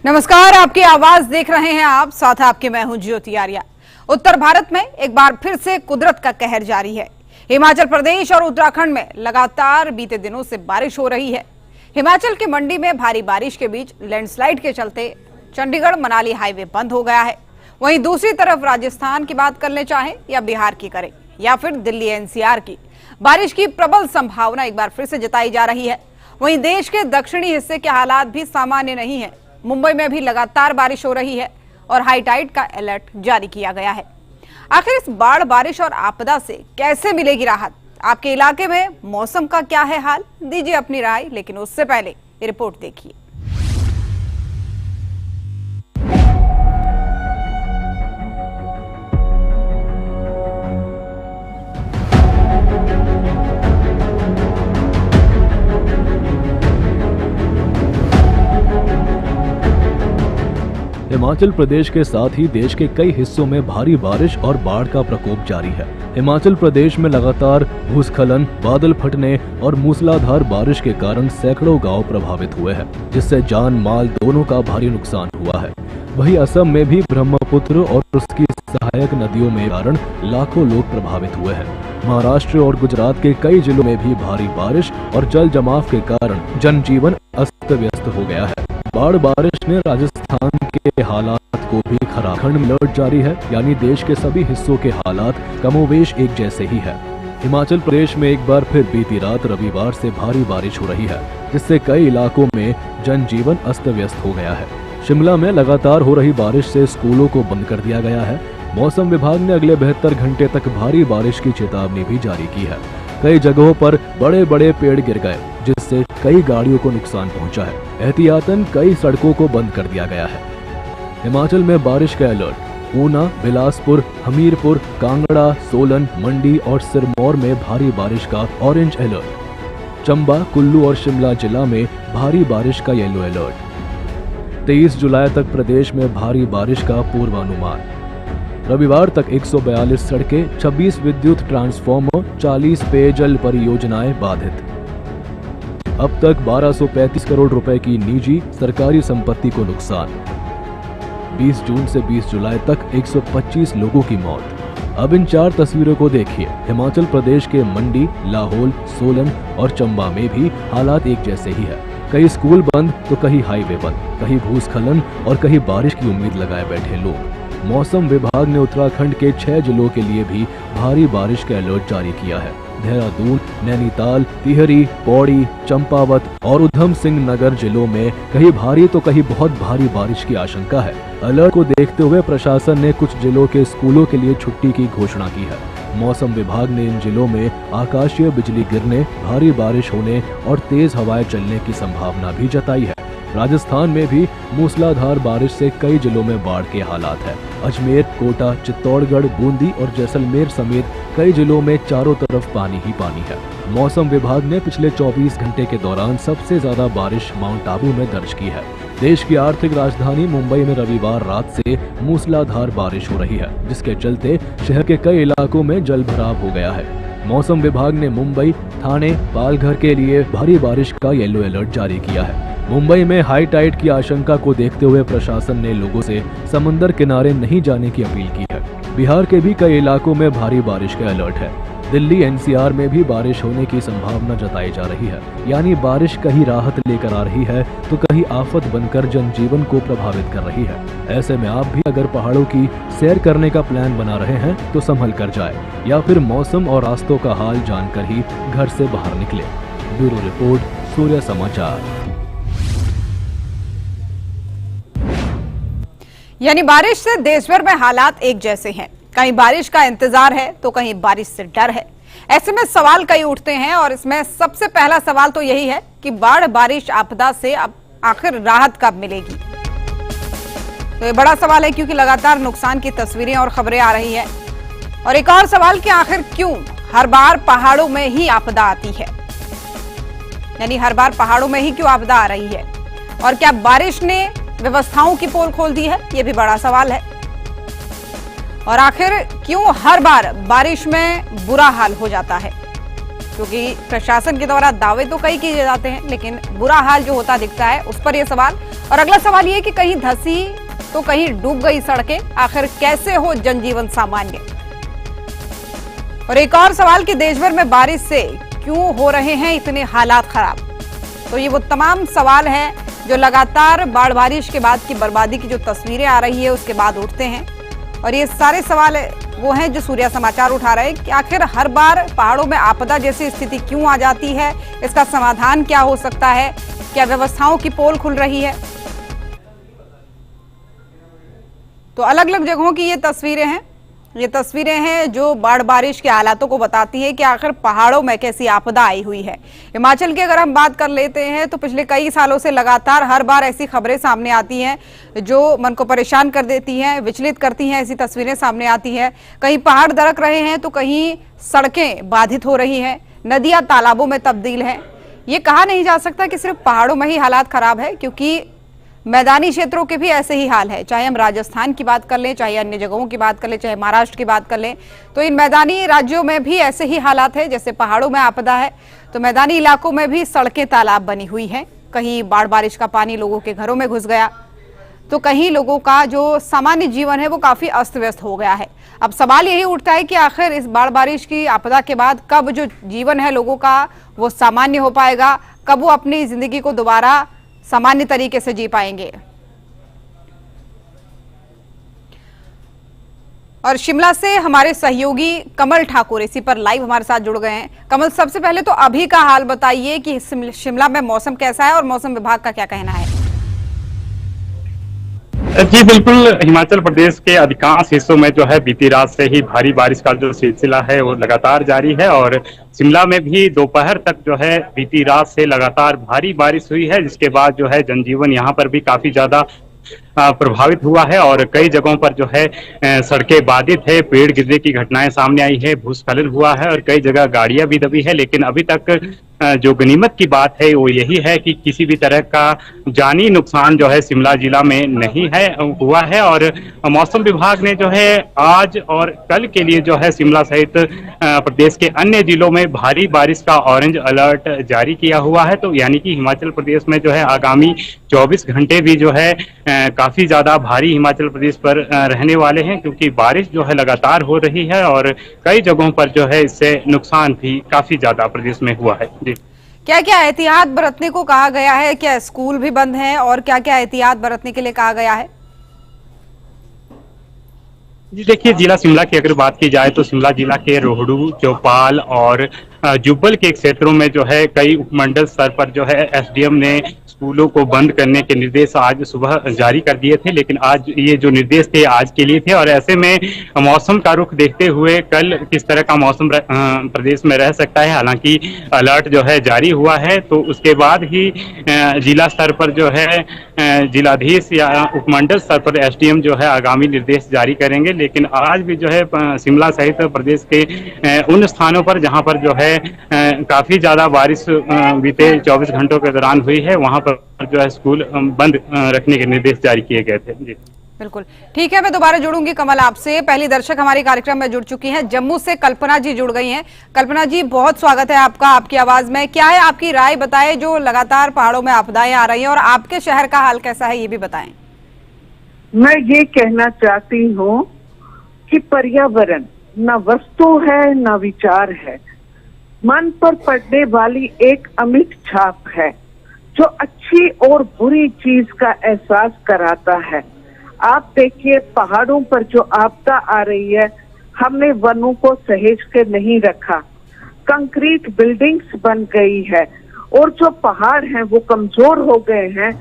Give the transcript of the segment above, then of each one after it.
नमस्कार, आपकी आवाज देख रहे हैं आप, साथ आपके मैं हूं ज्योति आर्या। उत्तर भारत में एक बार फिर से कुदरत का कहर जारी है। हिमाचल प्रदेश और उत्तराखंड में लगातार बीते दिनों से बारिश हो रही है। हिमाचल के मंडी में भारी बारिश के बीच लैंडस्लाइड के चलते चंडीगढ़ मनाली हाईवे बंद हो गया है। वहीं दूसरी तरफ राजस्थान की बात कर ले चाहे या बिहार की करें या फिर दिल्ली एनसीआर की, बारिश की प्रबल संभावना एक बार फिर से जताई जा रही है। वहीं देश के दक्षिणी हिस्से के हालात भी सामान्य नहीं है। मुंबई में भी लगातार बारिश हो रही है और हाई टाइड का अलर्ट जारी किया गया है। आखिर इस बाढ़, बारिश और आपदा से कैसे मिलेगी राहत? आपके इलाके में मौसम का क्या है हाल? दीजिए अपनी राय, लेकिन उससे पहले ये रिपोर्ट देखिए। हिमाचल प्रदेश के साथ ही देश के कई हिस्सों में भारी बारिश और बाढ़ का प्रकोप जारी है। हिमाचल प्रदेश में लगातार भूस्खलन, बादल फटने और मूसलाधार बारिश के कारण सैकड़ों गांव प्रभावित हुए हैं, जिससे जान माल दोनों का भारी नुकसान हुआ है। वहीं असम में भी ब्रह्मपुत्र और उसकी सहायक नदियों में कारण लाखों लोग प्रभावित हुए हैं। महाराष्ट्र और गुजरात के कई जिलों में भी भारी बारिश और जल जमाव के कारण जनजीवन अस्त व्यस्त हो गया है। बाढ़ बारिश ने राजस्थान के हालात को भी खराब। खंड में अलर्ट जारी है, यानी देश के सभी हिस्सों के हालात कमोवेश एक जैसे ही है। हिमाचल प्रदेश में एक बार फिर बीती रात रविवार से भारी बारिश हो रही है, जिससे कई इलाकों में जनजीवन अस्त व्यस्त हो गया है। शिमला में लगातार हो रही बारिश से स्कूलों को बंद कर दिया गया है। मौसम विभाग ने अगले 72 घंटे तक भारी बारिश की चेतावनी भी जारी की है। कई जगहों पर बड़े बड़े पेड़ गिर गए, जिससे कई गाड़ियों को नुकसान पहुंचा है। एहतियातन कई सड़कों को बंद कर दिया गया है। हिमाचल में बारिश का अलर्ट। ऊना, बिलासपुर, हमीरपुर, कांगड़ा, सोलन, मंडी और सिरमौर में भारी बारिश का ऑरेंज अलर्ट। चंबा, कुल्लू और शिमला जिला में भारी बारिश का येलो अलर्ट। 23 जुलाई तक प्रदेश में भारी बारिश का पूर्वानुमान। रविवार तक 142 सड़कें, 26 विद्युत ट्रांसफार्मर, 40 पेयजल परियोजनाएं बाधित। अब तक 1235 करोड़ रुपए की निजी सरकारी संपत्ति को नुकसान। 20 जून से 20 जुलाई तक 125 लोगों की मौत। अब इन 4 तस्वीरों को देखिए। हिमाचल प्रदेश के मंडी, लाहौल, सोलन और चंबा में भी हालात एक जैसे ही है। कहीं स्कूल बंद तो कहीं हाईवे बंद, कहीं भूस्खलन और कहीं बारिश की उम्मीद लगाए बैठे लोग। मौसम विभाग ने उत्तराखंड के 6 जिलों के लिए भी भारी बारिश का अलर्ट जारी किया है। देहरादून, नैनीताल, टिहरी, पौड़ी, चंपावत और उधम सिंह नगर जिलों में कहीं भारी तो कहीं बहुत भारी बारिश की आशंका है। अलर्ट को देखते हुए प्रशासन ने कुछ जिलों के स्कूलों के लिए छुट्टी की घोषणा की है। मौसम विभाग ने इन जिलों में आकाशीय बिजली गिरने, भारी बारिश होने और तेज हवाएं चलने की संभावना भी जताई है। राजस्थान में भी मूसलाधार बारिश से कई जिलों में बाढ़ के हालात है। अजमेर, कोटा, चित्तौड़गढ़, बूंदी और जैसलमेर समेत कई जिलों में चारों तरफ पानी ही पानी है। मौसम विभाग ने पिछले 24 घंटे के दौरान सबसे ज्यादा बारिश माउंट आबू में दर्ज की है। देश की आर्थिक राजधानी मुंबई में रविवार रात से मूसलाधार बारिश हो रही है, जिसके चलते शहर के कई इलाकों में जल भराव हो गया है। मौसम विभाग ने मुंबई, ठाणे, पालघर के लिए भारी बारिश का येलो अलर्ट जारी किया है। मुंबई में हाई टाइड की आशंका को देखते हुए प्रशासन ने लोगों से समुद्र किनारे नहीं जाने की अपील की है। बिहार के भी कई इलाकों में भारी बारिश का अलर्ट है। दिल्ली एनसीआर में भी बारिश होने की संभावना जताई जा रही है, यानी बारिश कहीं राहत लेकर आ रही है तो कहीं आफत बनकर जनजीवन को प्रभावित कर रही है। ऐसे में आप भी अगर पहाड़ों की सैर करने का प्लान बना रहे हैं तो संभल कर जाए या फिर मौसम और रास्तों का हाल जानकर ही घर से बाहर निकले। ब्यूरो रिपोर्ट, सूर्य समाचार। यानी बारिश से देश भर में हालात एक जैसे हैं। कहीं बारिश का इंतजार है तो कहीं बारिश से डर है। ऐसे में सवाल कई उठते हैं और इसमें सबसे पहला सवाल तो यही है कि बाढ़, बारिश, आपदा से अब आखिर राहत कब मिलेगी? तो ये बड़ा सवाल है, क्योंकि लगातार नुकसान की तस्वीरें और खबरें आ रही है। और एक और सवाल कि आखिर क्यों हर बार पहाड़ों में ही आपदा आती है? यानी हर बार पहाड़ों में ही क्यों आपदा आ रही है? और क्या बारिश ने व्यवस्थाओं की पोल खोल दी है? ये भी बड़ा सवाल है। और आखिर क्यों हर बार बारिश में बुरा हाल हो जाता है? क्योंकि प्रशासन के द्वारा दावे तो कई किए जाते हैं, लेकिन बुरा हाल जो होता दिखता है, उस पर यह सवाल। और अगला सवाल ये कि कहीं धंसी तो कहीं डूब गई सड़कें, आखिर कैसे हो जनजीवन सामान्य। और एक और सवाल कि देश भर में बारिश से क्यों हो रहे हैं इतने हालात खराब। तो ये वो तमाम सवाल हैं जो लगातार बाढ़ बारिश के बाद की बर्बादी की जो तस्वीरें आ रही है उसके बाद उठते हैं। और ये सारे सवाल वो हैं जो सूर्या समाचार उठा रहे हैं कि आखिर हर बार पहाड़ों में आपदा जैसी स्थिति क्यों आ जाती है, इसका समाधान क्या हो सकता है, क्या व्यवस्थाओं की पोल खुल रही है। तो अलग अलग जगहों की ये तस्वीरें हैं जो बाढ़ बारिश के हालातों को बताती है कि आखिर पहाड़ों में कैसी आपदा आई हुई है। हिमाचल की अगर हम बात कर लेते हैं तो पिछले कई सालों से लगातार हर बार ऐसी खबरें सामने आती हैं जो मन को परेशान कर देती हैं, विचलित करती हैं। ऐसी तस्वीरें सामने आती हैं, कहीं पहाड़ दरक रहे हैं तो कहीं सड़कें बाधित हो रही हैं, नदियां तालाबों में तब्दील हैं। ये कहा नहीं जा सकता कि सिर्फ पहाड़ों में ही हालात खराब है, क्योंकि मैदानी क्षेत्रों के भी ऐसे ही हाल है। चाहे हम राजस्थान की बात कर लें, चाहे अन्य जगहों की बात कर लें, चाहे महाराष्ट्र की बात कर लें, तो इन मैदानी राज्यों में भी ऐसे ही हालात है। जैसे पहाड़ों में आपदा है तो मैदानी इलाकों में भी सड़कें तालाब बनी हुई हैं। कहीं बाढ़ बारिश का पानी लोगों के घरों में घुस गया तो कहीं लोगों का जो सामान्य जीवन है वो काफी अस्त व्यस्त हो गया है। अब सवाल यही उठता है कि आखिर इस बाढ़ बारिश की आपदा के बाद कब जो जीवन है लोगों का वो सामान्य हो पाएगा, कब वो अपनी जिंदगी को दोबारा सामान्य तरीके से जी पाएंगे। और शिमला से हमारे सहयोगी कमल ठाकुर इसी पर लाइव हमारे साथ जुड़ गए हैं। कमल, सबसे पहले तो अभी का हाल बताइए कि शिमला में मौसम कैसा है और मौसम विभाग का क्या कहना है। जी बिल्कुल, हिमाचल प्रदेश के अधिकांश हिस्सों में जो है बीती रात से ही भारी बारिश का जो सिलसिला है वो लगातार जारी है और शिमला में भी दोपहर तक जो है बीती रात से लगातार भारी बारिश हुई है, जिसके बाद जो है जनजीवन यहाँ पर भी काफी ज्यादा प्रभावित हुआ है और कई जगहों पर जो है सड़कें बाधित है, पेड़ गिरने की घटनाएं सामने आई है, भूस्खलन हुआ है और कई जगह गाड़ियां भी दबी है। लेकिन अभी तक जो गनीमत की बात है वो यही है कि किसी भी तरह का जानी नुकसान जो है शिमला जिला में नहीं है हुआ है। और मौसम विभाग ने जो है आज और कल के लिए जो है शिमला सहित प्रदेश के अन्य जिलों में भारी बारिश का ऑरेंज अलर्ट जारी किया हुआ है। तो यानी कि हिमाचल प्रदेश में जो है आगामी 24 घंटे भी जो है काफी ज्यादा भारी हिमाचल प्रदेश पर रहने वाले हैं, क्योंकि बारिश जो है लगातार हो रही है और कई जगहों पर जो है इससे नुकसान भी काफी ज्यादा प्रदेश में हुआ है। जी, क्या क्या एहतियात बरतने को कहा गया है, क्या स्कूल भी बंद हैं और क्या क्या एहतियात बरतने के लिए कहा गया है। जी देखिए, जिला शिमला की अगर बात की जाए तो शिमला जिला के रोहडू, चौपाल और जुब्बल के क्षेत्रों में जो है कई उपमंडल स्तर पर जो है एसडीएम ने स्कूलों को बंद करने के निर्देश आज सुबह जारी कर दिए थे। लेकिन आज ये जो निर्देश थे आज के लिए थे और ऐसे में मौसम का रुख देखते हुए कल किस तरह का मौसम प्रदेश में रह सकता है, हालांकि अलर्ट जो है जारी हुआ है तो उसके बाद ही जिला स्तर पर जो है जिलाधीश या उपमंडल स्तर पर एसडीएम जो है आगामी निर्देश जारी करेंगे। लेकिन आज भी जो है शिमला सहित प्रदेश के उन स्थानों पर जहां पर जो है काफी ज्यादा बारिश बीते 24 घंटों के दौरान हुई है वहां पर जो है स्कूल बंद रखने के निर्देश जारी किए गए थे। जी बिल्कुल ठीक है, मैं दोबारा जुड़ूंगी कमल आपसे। पहली दर्शक हमारे कार्यक्रम में जुड़ चुकी हैं, जम्मू से कल्पना जी जुड़ गई हैं। कल्पना जी, बहुत स्वागत है आपका आपकी आवाज में। क्या है आपकी राय, बताएं, जो लगातार पहाड़ों में आपदाएं आ रही हैं और आपके शहर का हाल कैसा है ये भी बताएं। मैं ये कहना चाहती हूँ कि पर्यावरण न वस्तु है न विचार है, मन पर पड़ने वाली एक अमिट छाप है जो अच्छी और बुरी चीज का एहसास कराता है। आप देखिए, पहाड़ों पर जो आपदा आ रही है, हमने वनों को सहेज के नहीं रखा, कंक्रीट बिल्डिंग्स बन गई है और जो पहाड़ हैं वो कमजोर हो गए हैं,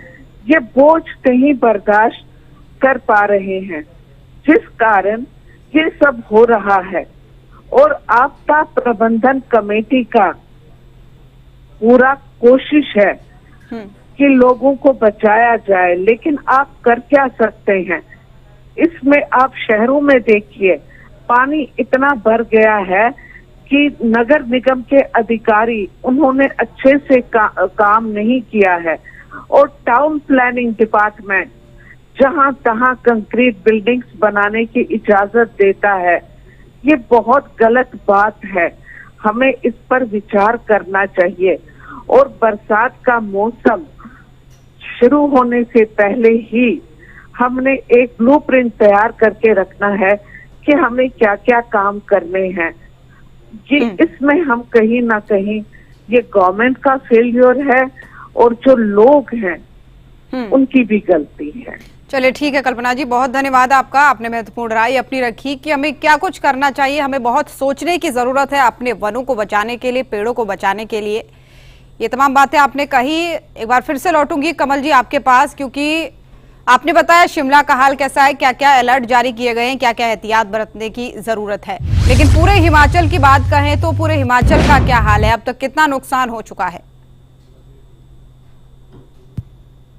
ये बोझ नहीं बर्दाश्त कर पा रहे हैं, जिस कारण ये सब हो रहा है। और आपदा प्रबंधन कमेटी का पूरा कोशिश है कि लोगों को बचाया जाए, लेकिन आप कर क्या सकते हैं। इसमें आप शहरों में देखिए, पानी इतना भर गया है कि नगर निगम के अधिकारी उन्होंने अच्छे से काम नहीं किया है और टाउन प्लानिंग डिपार्टमेंट जहां तहां कंक्रीट बिल्डिंग्स बनाने की इजाजत देता है। ये बहुत गलत बात है, हमें इस पर विचार करना चाहिए। और बरसात का मौसम शुरू होने से पहले ही हमने एक ब्लूप्रिंट तैयार करके रखना है कि हमें क्या क्या काम करने हैं। इसमें हम कहीं ना कहीं ये गवर्नमेंट का फेल्योर है और जो लोग हैं उनकी भी गलती है। चलिए ठीक है कल्पना जी, बहुत धन्यवाद आपका। आपने महत्वपूर्ण राय अपनी रखी कि हमें क्या कुछ करना चाहिए। हमें बहुत सोचने की जरूरत है अपने वनों को बचाने के लिए, पेड़ों को बचाने के लिए। ये तमाम बातें आपने कही। एक बार फिर से लौटूंगी कमल जी आपके पास, क्योंकि आपने बताया शिमला का हाल कैसा है, क्या क्या अलर्ट जारी किए गए हैं, क्या क्या एहतियात बरतने की जरूरत है। लेकिन पूरे हिमाचल की बात कहें तो पूरे हिमाचल का क्या हाल है, अब तक कितना नुकसान हो चुका है?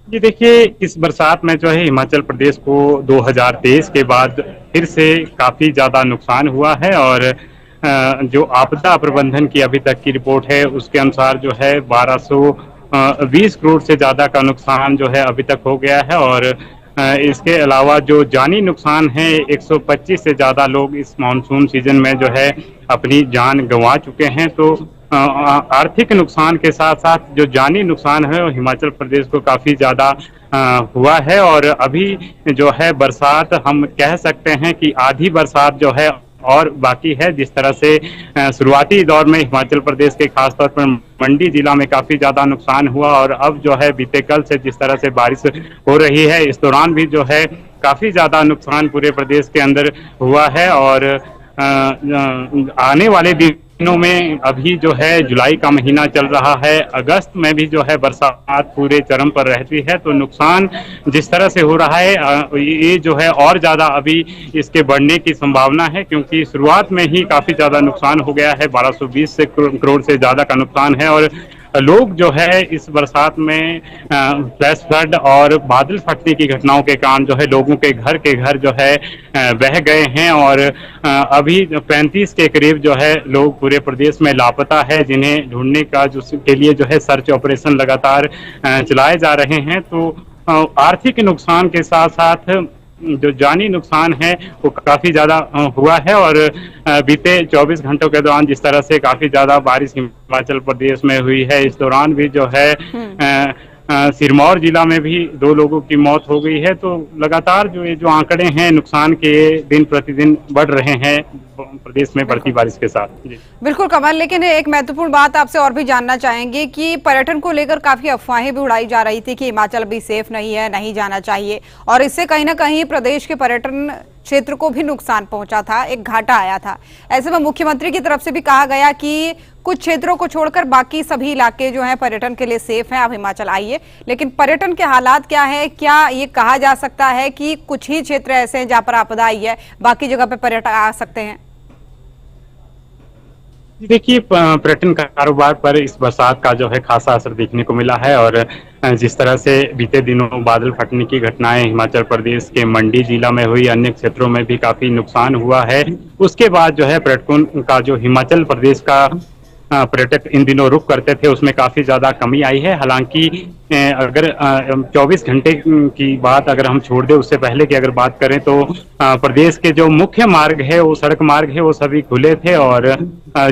जी देखिए, इस बरसात में जो है हिमाचल प्रदेश को 2023 के बाद फिर से काफी ज्यादा नुकसान हुआ है। और जो आपदा प्रबंधन की अभी तक की रिपोर्ट है उसके अनुसार जो है 1220 करोड़ से ज्यादा का नुकसान जो है अभी तक हो गया है। और इसके अलावा जो जानी नुकसान है, 125 से ज्यादा लोग इस मानसून सीजन में जो है अपनी जान गंवा चुके हैं। तो आर्थिक नुकसान के साथ साथ जो जानी नुकसान है वो हिमाचल प्रदेश को काफी ज्यादा हुआ है। और अभी जो है बरसात हम कह सकते हैं कि आधी बरसात जो है और बाकी है। जिस तरह से शुरुआती दौर में हिमाचल प्रदेश के खासतौर पर मंडी जिला में काफी ज्यादा नुकसान हुआ, और अब जो है बीते कल से जिस तरह से बारिश हो रही है, इस दौरान भी जो है काफी ज्यादा नुकसान पूरे प्रदेश के अंदर हुआ है। और आने वाले दिनों में अभी जो है जुलाई का महीना चल रहा है, अगस्त में भी जो है बरसात पूरे चरम पर रहती है। तो नुकसान जिस तरह से हो रहा है ये जो है और ज्यादा अभी इसके बढ़ने की संभावना है, क्योंकि शुरुआत में ही काफी ज्यादा नुकसान हो गया है। 1220 करोड़ से ज्यादा का नुकसान है। और लोग जो है इस बरसात में फ्लैश फ्लड और बादल फटने की घटनाओं के कारण जो है लोगों के घर जो है बह गए हैं। और अभी 35 के करीब जो है लोग पूरे प्रदेश में लापता है, जिन्हें ढूंढने का के लिए जो है सर्च ऑपरेशन लगातार चलाए जा रहे हैं। तो आर्थिक नुकसान के साथ साथ जो जानी नुकसान है वो काफी ज्यादा हुआ है। और बीते 24 घंटों के दौरान जिस तरह से काफी ज्यादा बारिश हिमाचल प्रदेश में हुई है, इस दौरान भी जो है सिरमौर जिला में भी 2 लोगों की मौत हो गई है। तो लगातार जो आंकड़े हैं नुकसान के दिन प्रतिदिन बढ़ रहे हैं प्रदेश में बढ़ती बारिश के साथ। बिल्कुल कमल, लेकिन एक महत्वपूर्ण बात आपसे और भी जानना चाहेंगे कि पर्यटन को लेकर काफी अफवाहें भी उड़ाई जा रही थी कि हिमाचल भी सेफ नहीं है, नहीं जाना चाहिए, और इससे कहीं ना कहीं प्रदेश के पर्यटन क्षेत्र को भी नुकसान पहुंचा था, एक घाटा आया था। ऐसे में मुख्यमंत्री की तरफ से भी कहा गया कि कुछ क्षेत्रों को छोड़कर बाकी सभी इलाके जो हैं पर्यटन के लिए सेफ हैं, आप हिमाचल आइए। लेकिन पर्यटन के हालात क्या है? क्या ये कहा जा सकता है कि कुछ ही क्षेत्र ऐसे हैं जहां पर आपदा आई है, बाकी जगह पे पर्यटक आ सकते हैं? देखिए, पर्यटन कारोबार पर इस बरसात का जो है खासा असर देखने को मिला है। और जिस तरह से बीते दिनों बादल फटने की घटनाएं हिमाचल प्रदेश के मंडी जिला में हुई, अन्य क्षेत्रों में भी काफी नुकसान हुआ है। उसके बाद जो है पर्यटकों का जो हिमाचल प्रदेश का पर्यटक इन दिनों रुक करते थे उसमें काफी ज्यादा कमी आई है। हालांकि अगर 24 घंटे की बात अगर हम छोड़ दें, उससे पहले की अगर बात करें तो प्रदेश के जो मुख्य मार्ग है, वो सड़क मार्ग है, वो सभी खुले थे। और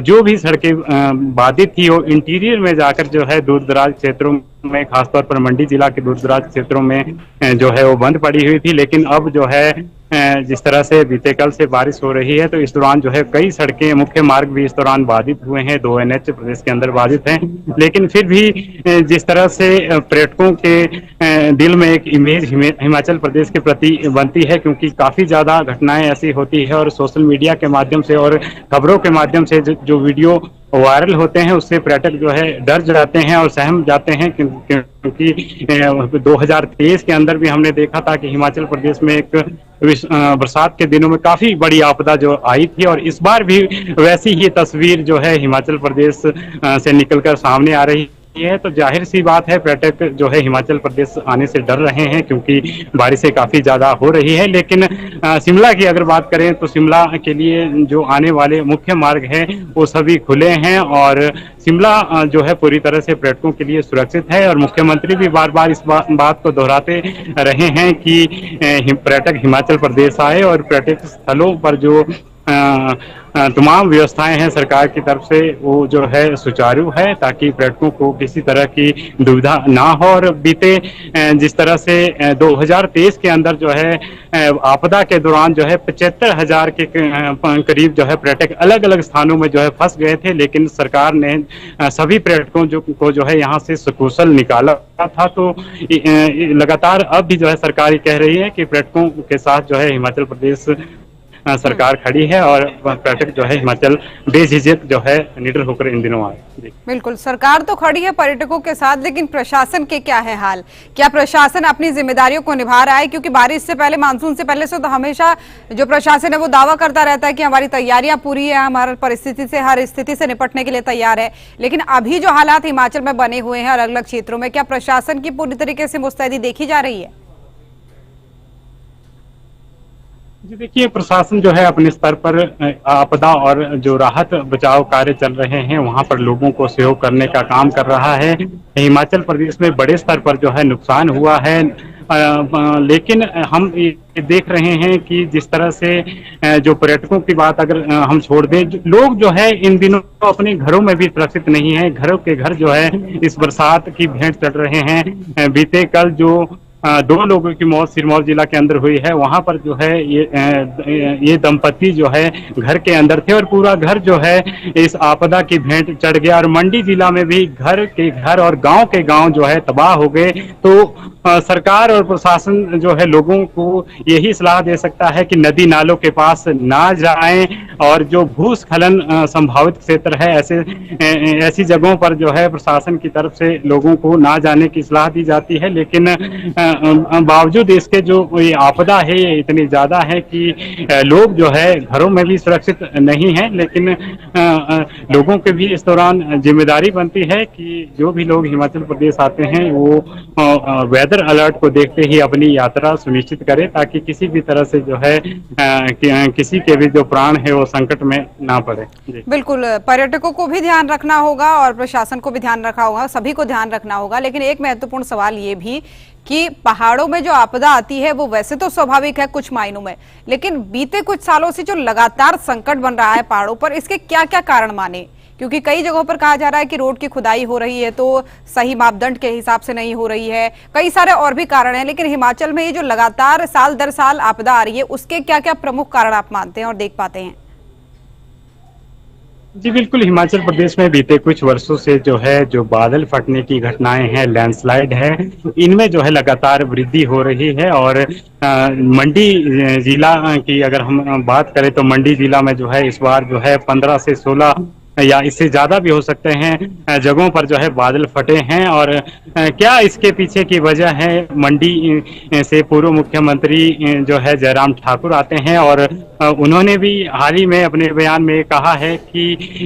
जो भी सड़कें बाधित थी वो इंटीरियर में जाकर जो है दूर दराज क्षेत्रों में, खासतौर पर मंडी जिला के दूर दराज क्षेत्रों में जो है वो बंद पड़ी हुई थी। लेकिन अब जो है जिस तरह से बीते कल से बारिश हो रही है, तो इस दौरान जो है कई सड़कें, मुख्य मार्ग भी इस दौरान बाधित हुए हैं। 2 NH प्रदेश के अंदर बाधित हैं। लेकिन फिर भी जिस तरह से पर्यटकों के दिल में एक इमेज हिमाचल प्रदेश के प्रति बनती है, क्योंकि काफी ज्यादा घटनाएं ऐसी होती है और सोशल मीडिया के माध्यम से और खबरों के माध्यम से जो वीडियो वायरल होते हैं उससे पर्यटक जो है डर जाते हैं और सहम जाते हैं। क्योंकि 2023 के अंदर भी हमने देखा था कि हिमाचल प्रदेश में एक बरसात के दिनों में काफी बड़ी आपदा जो आई थी, और इस बार भी वैसी ही तस्वीर जो है हिमाचल प्रदेश से निकलकर सामने आ रही है। तो जाहिर सी बात है पर्यटक जो है हिमाचल प्रदेश आने से डर रहे हैं, क्योंकि बारिशें काफी ज्यादा हो रही है। लेकिन शिमला की अगर बात करें तो शिमला के लिए जो आने वाले मुख्य मार्ग हैं वो सभी खुले हैं, और शिमला जो है पूरी तरह से पर्यटकों के लिए सुरक्षित है। और मुख्यमंत्री भी बार बार इस बात को दोहराते रहे हैं कि पर्यटक हिमाचल प्रदेश आए, और पर्यटक स्थलों पर जो तमाम व्यवस्थाएं हैं सरकार की तरफ से वो जो है सुचारू है, ताकि पर्यटकों को किसी तरह की दुविधा ना हो। और बीते जिस तरह से 2023 के अंदर जो है आपदा के दौरान जो है 75,000 के करीब जो है पर्यटक अलग अलग स्थानों में जो है फंस गए थे, लेकिन सरकार ने सभी पर्यटकों को जो है यहाँ से सकुशल निकाला था। तो लगातार अब भी जो है सरकार ये कह रही है कि पर्यटकों के साथ जो है हिमाचल प्रदेश सरकार खड़ी है और पर्यटक जो है हिमाचल बेझिझक जो है निडर होकर इन दिनों आए। बिल्कुल, सरकार तो खड़ी है पर्यटकों के साथ, लेकिन प्रशासन के क्या है हाल? क्या प्रशासन अपनी जिम्मेदारियों को निभा रहा है? क्योंकि बारिश से पहले, मानसून से पहले से तो हमेशा जो प्रशासन है वो दावा करता रहता है कि हमारी तैयारियां पूरी है, हमारा परिस्थिति से, हर स्थिति से निपटने के लिए तैयार है। लेकिन अभी जो हालात हिमाचल में बने हुए हैं अलग अलग क्षेत्रों में, क्या प्रशासन की पूरी तरीके से मुस्तैदी देखी जा रही है? जी देखिए, प्रशासन जो है अपने स्तर पर आपदा और जो राहत बचाव कार्य चल रहे हैं वहां पर लोगों को सहयोग करने का काम कर रहा है। हिमाचल प्रदेश में बड़े स्तर पर जो है नुकसान हुआ है, लेकिन हम ये देख रहे हैं कि जिस तरह से जो पर्यटकों की बात अगर हम छोड़ दें, लोग जो है इन दिनों अपने घरों में भी सुरक्षित नहीं है। घरों के घर जो है इस बरसात की भेंट चढ़ रहे हैं। बीते कल जो 2 लोगों की मौत सिरमौर जिला के अंदर हुई है, वहां पर जो है ये दंपति जो है घर के अंदर थे और पूरा घर जो है इस आपदा की भेंट चढ़ गया। और मंडी जिला में भी घर के घर और गांव के गांव जो है तबाह हो गए। तो सरकार और प्रशासन जो है लोगों को यही सलाह दे सकता है कि नदी नालों के पास ना जाएं, और जो भूस्खलन संभावित क्षेत्र है ऐसी जगहों पर जो है प्रशासन की तरफ से लोगों को ना जाने की सलाह दी जाती है। लेकिन बावजूद इसके जो ये आपदा है ये इतनी ज्यादा है कि लोग जो है घरों में भी सुरक्षित नहीं है। लेकिन लोगों के भी इस दौरान जिम्मेदारी बनती है कि जो भी लोग हिमाचल प्रदेश आते हैं वो वेदर अलर्ट को देखते ही अपनी यात्रा सुनिश्चित करें, ताकि किसी भी तरह से जो है किसी के भी जो प्राण है वो संकट में ना पड़े। बिल्कुल, पर्यटकों को भी ध्यान रखना होगा और प्रशासन को भी ध्यान रखना होगा, सभी को ध्यान रखना होगा। लेकिन एक महत्वपूर्ण सवाल ये भी कि पहाड़ों में जो आपदा आती है वो वैसे तो स्वाभाविक है कुछ मायनों में, लेकिन बीते कुछ सालों से जो लगातार संकट बन रहा है पहाड़ों पर, इसके क्या क्या कारण माने? क्योंकि कई जगहों पर कहा जा रहा है कि रोड की खुदाई हो रही है तो सही मापदंड के हिसाब से नहीं हो रही है, कई सारे और भी कारण हैं। लेकिन हिमाचल में ये जो लगातार साल दर साल आपदा आ रही है उसके क्या क्या प्रमुख कारण आप मानते हैं और देख पाते हैं? जी बिल्कुल, हिमाचल प्रदेश में बीते कुछ वर्षों से जो है जो बादल फटने की घटनाएं हैं, लैंडस्लाइड है, इनमें जो है लगातार वृद्धि हो रही है। और मंडी जिला की अगर हम बात करें तो मंडी जिला में जो है इस बार जो है 15 से 16 या इससे ज्यादा भी हो सकते हैं जगहों पर जो है बादल फटे हैं। और क्या इसके पीछे की वजह है, मंडी से पूर्व मुख्यमंत्री जो है जयराम ठाकुर आते हैं और उन्होंने भी हाल ही में अपने बयान में कहा है कि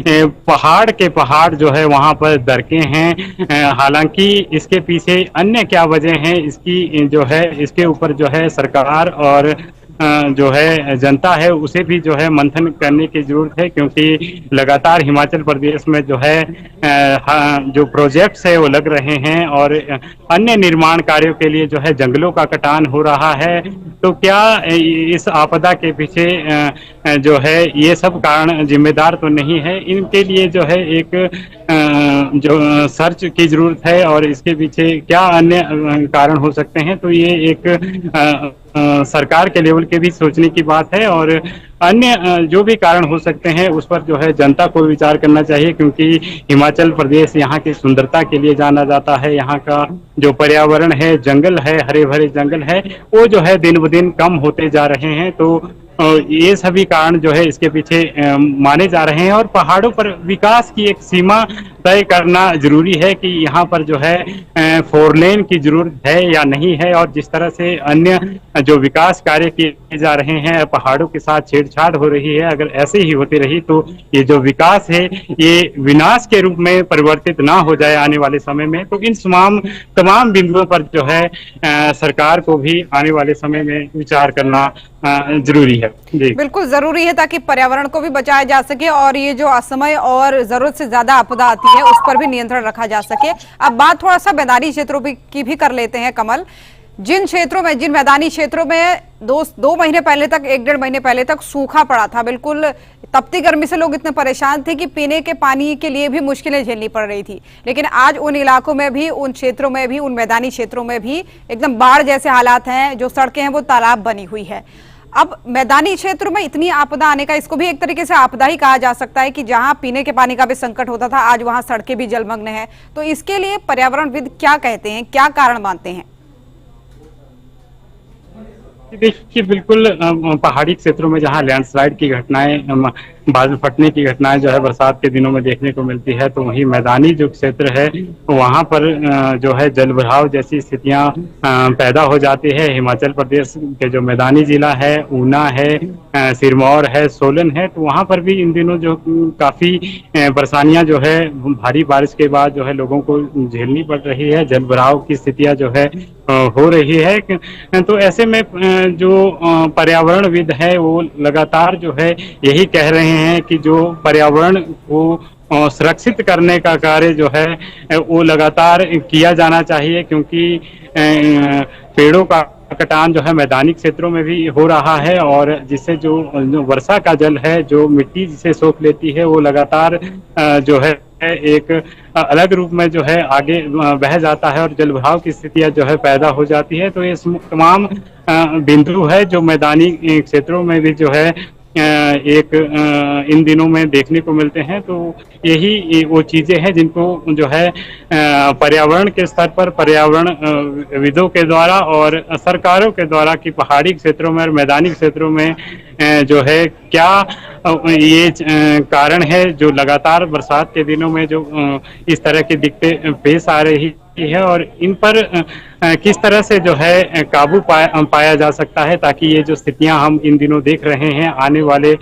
पहाड़ के पहाड़ जो है वहां पर दरके हैं। हालांकि इसके पीछे अन्य क्या वजह है, इसकी जो है इसके ऊपर जो है सरकार और जो है जनता है उसे भी जो है मंथन करने की जरूरत है, क्योंकि लगातार हिमाचल प्रदेश में जो है जो प्रोजेक्ट्स है वो लग रहे हैं और अन्य निर्माण कार्यों के लिए जो है जंगलों का कटान हो रहा है। तो क्या इस आपदा के पीछे जो है ये सब कारण जिम्मेदार तो नहीं है? इनके लिए जो है एक जो सर्च की जरूरत है और इसके पीछे क्या अन्य कारण हो सकते हैं। तो ये एक सरकार के लेवल के भी सोचने की बात है और अन्य जो भी कारण हो सकते हैं उस पर जो है जनता को विचार करना चाहिए, क्योंकि हिमाचल प्रदेश यहाँ की सुंदरता के लिए जाना जाता है। यहाँ का जो पर्यावरण है, जंगल है, हरे भरे जंगल है, वो जो है दिन ब दिन कम होते जा रहे हैं। तो ये सभी कारण जो है इसके पीछे माने जा रहे हैं। और पहाड़ों पर विकास की एक सीमा तय करना जरूरी है कि यहाँ पर जो है 4 लेन की जरूरत है या नहीं है। और जिस तरह से अन्य जो विकास कार्य किए जा रहे हैं, पहाड़ों के साथ छेड़छाड़ हो रही है, अगर ऐसे ही होती रही तो ये जो विकास है ये विनाश के रूप में परिवर्तित ना हो जाए आने वाले समय में। तो इन तमाम बिंदुओं पर जो है सरकार को भी आने वाले समय में विचार करना जरूरी है। जी बिल्कुल जरूरी है, ताकि पर्यावरण को भी बचाया जा सके और ये जो असमय और जरूरत से ज्यादा आपदा आती है उस पर भी नियंत्रण रखा जा सके। अब बात थोड़ा सा मैदानी क्षेत्रों की भी कर लेते हैं कमल। जिन क्षेत्रों में, जिन मैदानी क्षेत्रों में दो महीने पहले तक, 1-1.5 महीने पहले तक सूखा पड़ा था, बिल्कुल तपती गर्मी से लोग इतने परेशान थे कि पीने के पानी के लिए भी मुश्किलें झेलनी पड़ रही थी, लेकिन आज उन इलाकों में भी, उन क्षेत्रों में भी, उन मैदानी क्षेत्रों में भी एकदम बाढ़ जैसे हालात हैं। जो सड़कें हैं वो तालाब बनी हुई है। अब मैदानी क्षेत्र में इतनी आपदा आने का, इसको भी एक तरीके से आपदा ही कहा जा सकता है कि जहां पीने के पानी का भी संकट होता था, आज वहां सड़कें भी जलमग्न है। तो इसके लिए पर्यावरणविद क्या कहते हैं, क्या कारण मानते हैं? देखिए, बिल्कुल पहाड़ी क्षेत्रों में जहां लैंडस्लाइड की घटनाएं, बादल फटने की घटनाएं जो है बरसात के दिनों में देखने को मिलती है, तो वहीं मैदानी जो क्षेत्र है वहां पर जो है जलभराव जैसी स्थितियां पैदा हो जाती है। हिमाचल प्रदेश के जो मैदानी जिला है, ऊना है, सिरमौर है, सोलन है, तो वहां पर भी इन दिनों जो काफी परेशानियां जो है भारी बारिश के बाद जो है लोगों को झेलनी पड़ रही है। जलभराव की स्थितियां जो है हो रही है। तो ऐसे में जो पर्यावरणविद है वो लगातार जो है यही कह रहे हैं कि जो पर्यावरण को सुरक्षित करने का कार्य जो है वो लगातार किया जाना चाहिए, क्योंकि पेड़ों का कटान जो है मैदानी क्षेत्रों में भी हो रहा है, और जिससे जो वर्षा का जल है, जो मिट्टी जिसे सोख लेती है, वो लगातार जो है एक अलग रूप में जो है आगे बह जाता है और जलभराव की स्थितियां जो है पैदा हो जाती है। तो ये तमाम बिंदु है जो मैदानी क्षेत्रों में भी जो है एक इन दिनों में देखने को मिलते हैं। तो यही वो चीजें हैं जिनको जो है पर्यावरण के स्तर पर पर्यावरण विदों के द्वारा और सरकारों के द्वारा कि पहाड़ी क्षेत्रों में और मैदानी क्षेत्रों में जो है क्या ये कारण है जो लगातार बरसात के दिनों में जो इस तरह की दिक्कतें पेश आ रही है, और इन पर किस तरह से जो है काबू पाया जा सकता है, ताकि ये जो स्थितियां हम इन दिनों देख रहे हैं आने वाले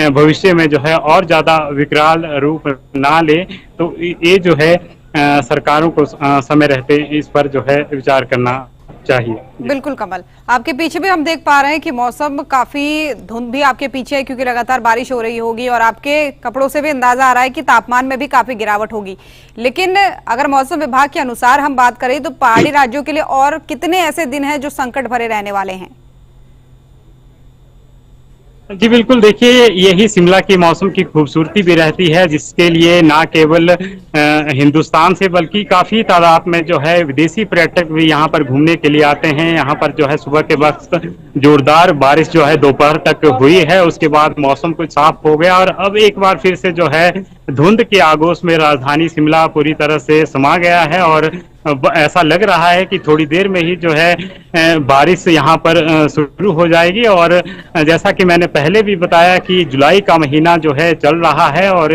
भविष्य में जो है और ज्यादा विकराल रूप ना ले। तो ये जो है सरकारों को समय रहते इस पर जो है विचार करना चाहिए। बिल्कुल कमल, आपके पीछे भी हम देख पा रहे हैं कि मौसम काफी, धुंध भी आपके पीछे है क्योंकि लगातार बारिश हो रही होगी, और आपके कपड़ों से भी अंदाजा आ रहा है कि तापमान में भी काफी गिरावट होगी। लेकिन अगर मौसम विभाग के अनुसार हम बात करें तो पहाड़ी राज्यों के लिए और कितने ऐसे दिन हैं जो संकट भरे रहने वाले हैं? जी बिल्कुल, देखिए यही शिमला की मौसम की खूबसूरती भी रहती है, जिसके लिए ना केवल हिंदुस्तान से बल्कि काफी तादाद में जो है विदेशी पर्यटक भी यहाँ पर घूमने के लिए आते हैं। यहाँ पर जो है सुबह के वक्त जोरदार बारिश जो है दोपहर तक हुई है, उसके बाद मौसम कुछ साफ हो गया और अब एक बार फिर से जो है धुंध के आगोश में राजधानी शिमला पूरी तरह से समा गया है, और ऐसा लग रहा है कि थोड़ी देर में ही जो है बारिश यहाँ पर शुरू हो जाएगी। और जैसा कि मैंने पहले भी बताया कि जुलाई का महीना जो है चल रहा है और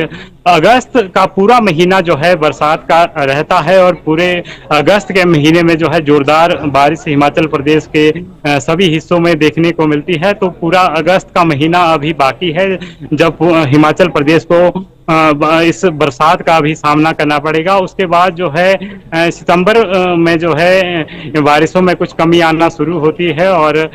अगस्त का पूरा महीना जो है बरसात का रहता है, और पूरे अगस्त के महीने में जो है जोरदार बारिश हिमाचल प्रदेश के सभी हिस्सों में देखने को मिलती है। तो पूरा अगस्त का महीना अभी बाकी है जब हिमाचल प्रदेश को इस बरसात का भी सामना करना पड़ेगा। उसके बाद जो है सितंबर में जो है बारिशों में कुछ कमी आना शुरू होती है, और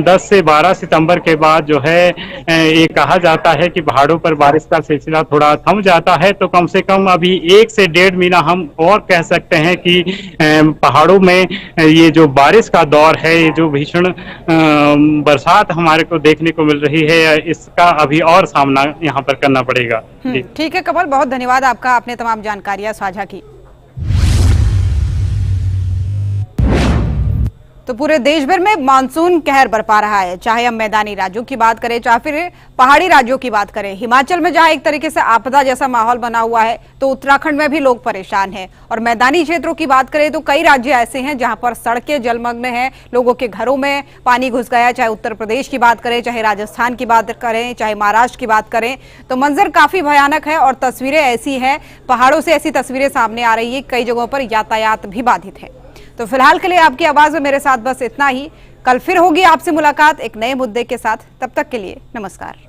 10 से 12 सितंबर के बाद जो है ये कहा जाता है कि पहाड़ों पर बारिश का सिलसिला थोड़ा थम जाता है। तो कम से कम अभी 1 से 1.5 महीना हम और कह सकते हैं कि पहाड़ों में ये जो बारिश का दौर है, ये जो भीषण बरसात हमारे को देखने को मिल रही है, इसका अभी और सामना यहाँ पर करना पड़ेगा। ठीक है कमल, बहुत धन्यवाद आपका, आपने तमाम जानकारियां साझा की। तो पूरे देश भर में मानसून कहर बरपा रहा है, चाहे हम मैदानी राज्यों की बात करें चाहे फिर पहाड़ी राज्यों की बात करें। हिमाचल में जहां एक तरीके से आपदा जैसा माहौल बना हुआ है, तो उत्तराखंड में भी लोग परेशान हैं। और मैदानी क्षेत्रों की बात करें तो कई राज्य ऐसे हैं जहां पर सड़कें जलमग्न हैं, लोगों के घरों में पानी घुस गया। चाहे उत्तर प्रदेश की बात करें, चाहे राजस्थान की बात करें, चाहे महाराष्ट्र की बात करें, तो मंजर काफी भयानक है और तस्वीरें ऐसी हैं, पहाड़ों से ऐसी तस्वीरें सामने आ रही है। कई जगहों पर यातायात भी बाधित है। तो फिलहाल के लिए आपकी आवाज में मेरे साथ बस इतना ही। कल फिर होगी आपसे मुलाकात एक नए मुद्दे के साथ। तब तक के लिए नमस्कार।